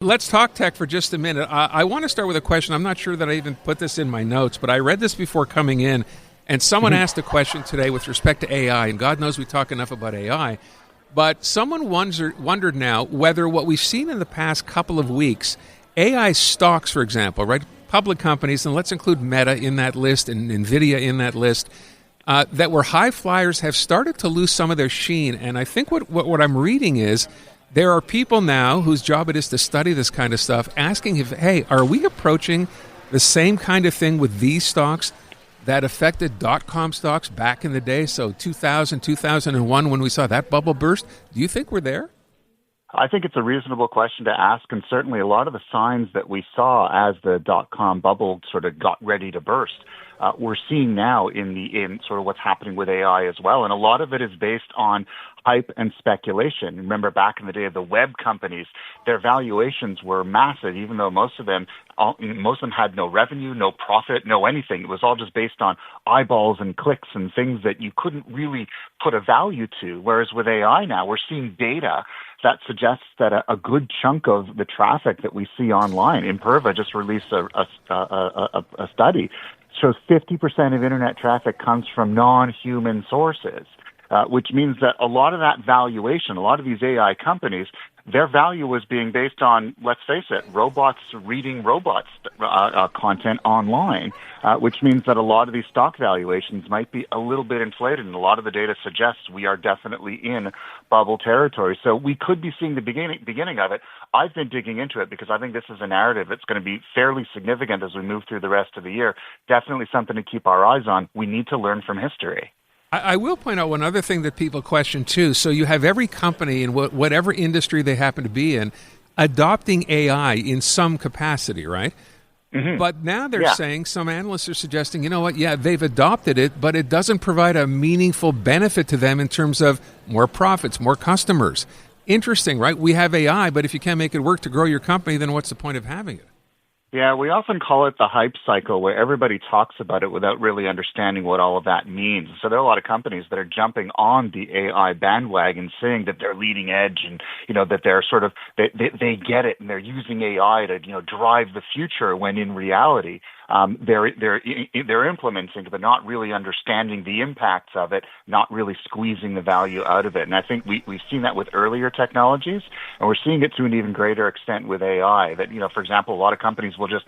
Let's talk tech for just a minute. I want to start with a question. I'm not sure that I even put this in my notes, but I read this before coming in, and someone asked a question today with respect to AI, and God knows we talk enough about AI, but someone wondered now whether what we've seen in the past couple of weeks, AI stocks, for example, right, public companies, and let's include Meta in that list and NVIDIA in that list, that were high flyers have started to lose some of their sheen. And I think what I'm reading is there are people now whose job it is to study this kind of stuff asking if, hey, are we approaching the same kind of thing with these stocks that affected dot-com stocks back in the day? So 2000, 2001, when we saw that bubble burst, do you think we're there? I think it's a reasonable question to ask, and certainly a lot of the signs that we saw as the dot-com bubble sort of got ready to burst, we're seeing now in sort of what's happening with AI as well. And a lot of it is based on hype and speculation. Remember back in the day of the web companies, their valuations were massive, even though most of them had no revenue, no profit, no anything. It was all just based on eyeballs and clicks and things that you couldn't really put a value to. Whereas with AI now, we're seeing data that suggests that a good chunk of the traffic that we see online, Imperva just released a study, shows 50% of internet traffic comes from non-human sources, which means that a lot of that valuation, a lot of these AI companies, their value was being based on, let's face it, robots reading robots content online, which means that a lot of these stock valuations might be a little bit inflated, and a lot of the data suggests we are definitely in bubble territory. So we could be seeing the beginning of it. I've been digging into it because I think this is a narrative that's going to be fairly significant as we move through the rest of the year. Definitely something to keep our eyes on. We need to learn from history. I will point out one other thing that people question too. So you have every company in whatever industry they happen to be in adopting AI in some capacity, right? Mm-hmm. But now they're saying, some analysts are suggesting, you know what, yeah, they've adopted it, but it doesn't provide a meaningful benefit to them in terms of more profits, more customers. Interesting, right? We have AI, but if you can't make it work to grow your company, then what's the point of having it? Yeah, we often call it the hype cycle, where everybody talks about it without really understanding what all of that means. So there are a lot of companies that are jumping on the AI bandwagon, saying that they're leading edge and, that they're sort of, they get it and they're using AI to, drive the future, when in reality, they're implementing it, but not really understanding the impacts of it, not really squeezing the value out of it. And I think we've seen that with earlier technologies, and we're seeing it to an even greater extent with AI. That, for example, a lot of companies will just,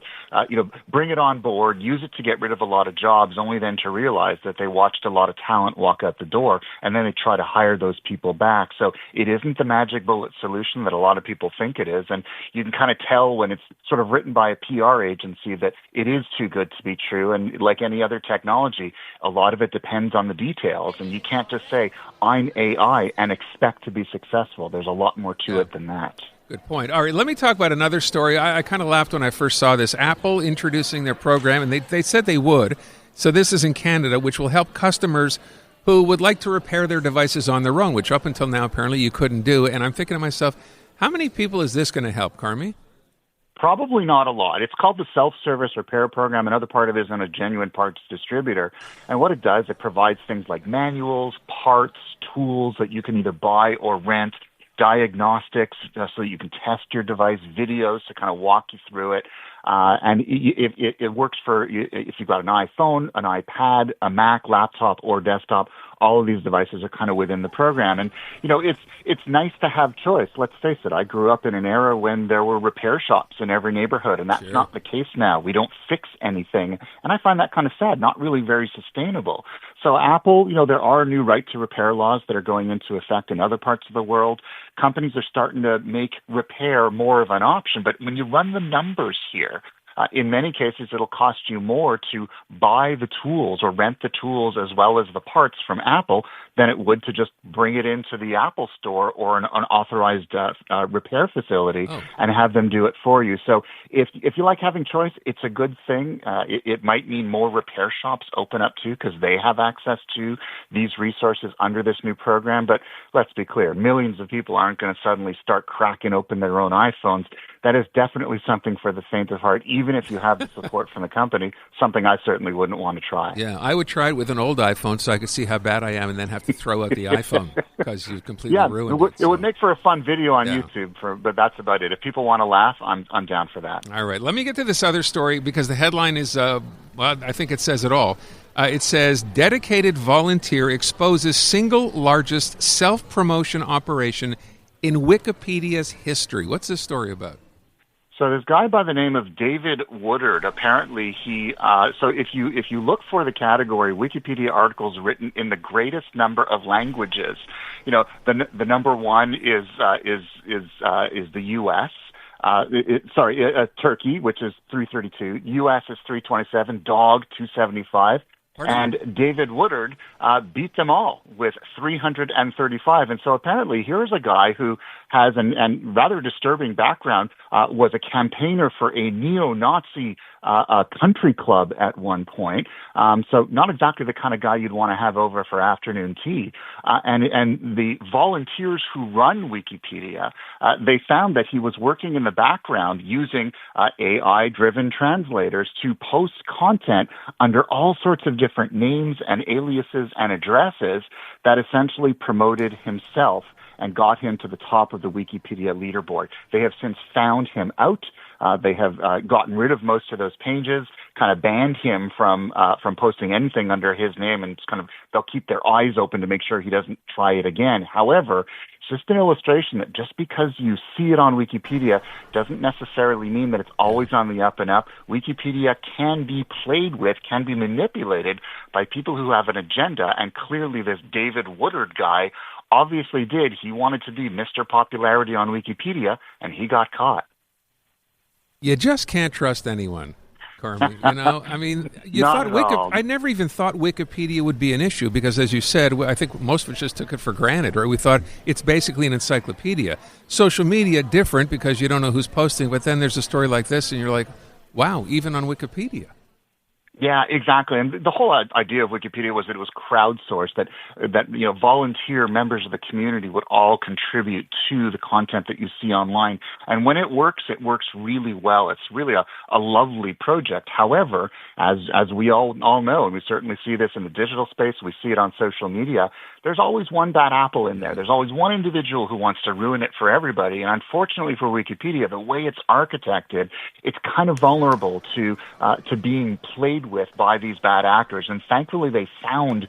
bring it on board, use it to get rid of a lot of jobs, only then to realize that they watched a lot of talent walk out the door, and then they try to hire those people back. So it isn't the magic bullet solution that a lot of people think it is, and you can kind of tell when it's sort of written by a PR agency that it is too good to be true. And like any other technology, a lot of it depends on the details, and you can't just say, I'm AI and expect to be successful. There's a lot more to it than that. Good point. All right, let me talk about another story. I kind of laughed when I first saw this. Apple introducing their program, and they said they would. So this is in Canada, which will help customers who would like to repair their devices on their own, which up until now apparently you couldn't do. And I'm thinking to myself, how many people is this going to help, Carmi? Probably not a lot. It's called the Self-Service Repair Program. Another part of it is on a genuine parts distributor. And what it does, it provides things like manuals, parts, tools that you can either buy or rent, diagnostics so that you can test your device, videos to kind of walk you through it. And it works for if you've got an iPhone, an iPad, a Mac, laptop, or desktop. All of these devices are kind of within the program. And, it's nice to have choice. Let's face it. I grew up in an era when there were repair shops in every neighborhood, and that's not the case now. We don't fix anything. And I find that kind of sad, not really very sustainable. So Apple, there are new right to repair laws that are going into effect in other parts of the world. Companies are starting to make repair more of an option. But when you run the numbers here, in many cases, it'll cost you more to buy the tools or rent the tools as well as the parts from Apple than it would to just bring it into the Apple store or an unauthorized repair facility and have them do it for you. So if you like having choice, it's a good thing. It might mean more repair shops open up too, because they have access to these resources under this new program. But let's be clear, millions of people aren't going to suddenly start cracking open their own iPhones. That is definitely something for the faint of heart, even even if you have the support from the company, something I certainly wouldn't want to try. Yeah, I would try it with an old iPhone so I could see how bad I am and then have to throw out the iPhone because you completely ruined it. It would make for a fun video on YouTube, but that's about it. If people want to laugh, I'm down for that. All right, let me get to this other story because the headline is, well, I think it says it all. It says, dedicated volunteer exposes single largest self-promotion operation in Wikipedia's history. What's this story about? So this guy by the name of David Woodard, apparently he. So if you look for the category Wikipedia articles written in the greatest number of languages, the number one is the U.S. Turkey, which is 332. U.S. is 327. Dog 275. And David Woodard beat them all with 335. And so apparently here's a guy who has an rather disturbing background, was a campaigner for a neo-Nazi country club at one point. So not exactly the kind of guy you'd want to have over for afternoon tea. And the volunteers who run Wikipedia, they found that he was working in the background using AI-driven translators to post content under all sorts of different names and aliases and addresses that essentially promoted himself and got him to the top of the Wikipedia leaderboard. They have since found him out. They have gotten rid of most of those pages, kind of banned him from posting anything under his name, and they'll keep their eyes open to make sure he doesn't try it again. However, it's just an illustration that just because you see it on Wikipedia doesn't necessarily mean that it's always on the up and up. Wikipedia can be played with, can be manipulated by people who have an agenda, and clearly this David Woodard guy obviously did. He wanted to be Mr. Popularity on Wikipedia, and he got caught. You just can't trust anyone, Carmi. I mean, I never even thought Wikipedia would be an issue because, as you said, I think most of us just took it for granted, right? We thought it's basically an encyclopedia. Social media, different because you don't know who's posting, but then there's a story like this and you're like, wow, even on Wikipedia. Yeah, exactly. And the whole idea of Wikipedia was that it was crowdsourced, that volunteer members of the community would all contribute to the content that you see online. And when it works really well. It's really a lovely project. However, as we all know, and we certainly see this in the digital space, we see it on social media, there's always one bad apple in there. There's always one individual who wants to ruin it for everybody. And unfortunately for Wikipedia, the way it's architected, it's kind of vulnerable to being played with by these bad actors. And thankfully, they found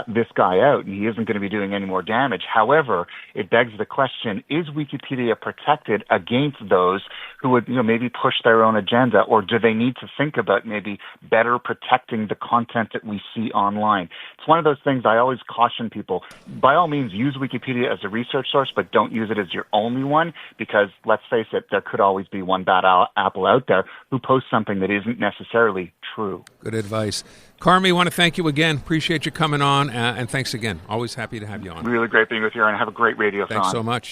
this guy out, and he isn't going to be doing any more damage. However, it begs the question, is Wikipedia protected against those who would maybe push their own agenda, or do they need to think about maybe better protecting the content that we see online? It's one of those things I always caution people. By all means, use Wikipedia as a research source, but don't use it as your only one, because let's face it, there could always be one bad apple out there who posts something that isn't necessarily true. Good advice. Carmi, I want to thank you again. Appreciate you coming on, and thanks again. Always happy to have you on. Really great being with you, and have a great radio. Thanks so much.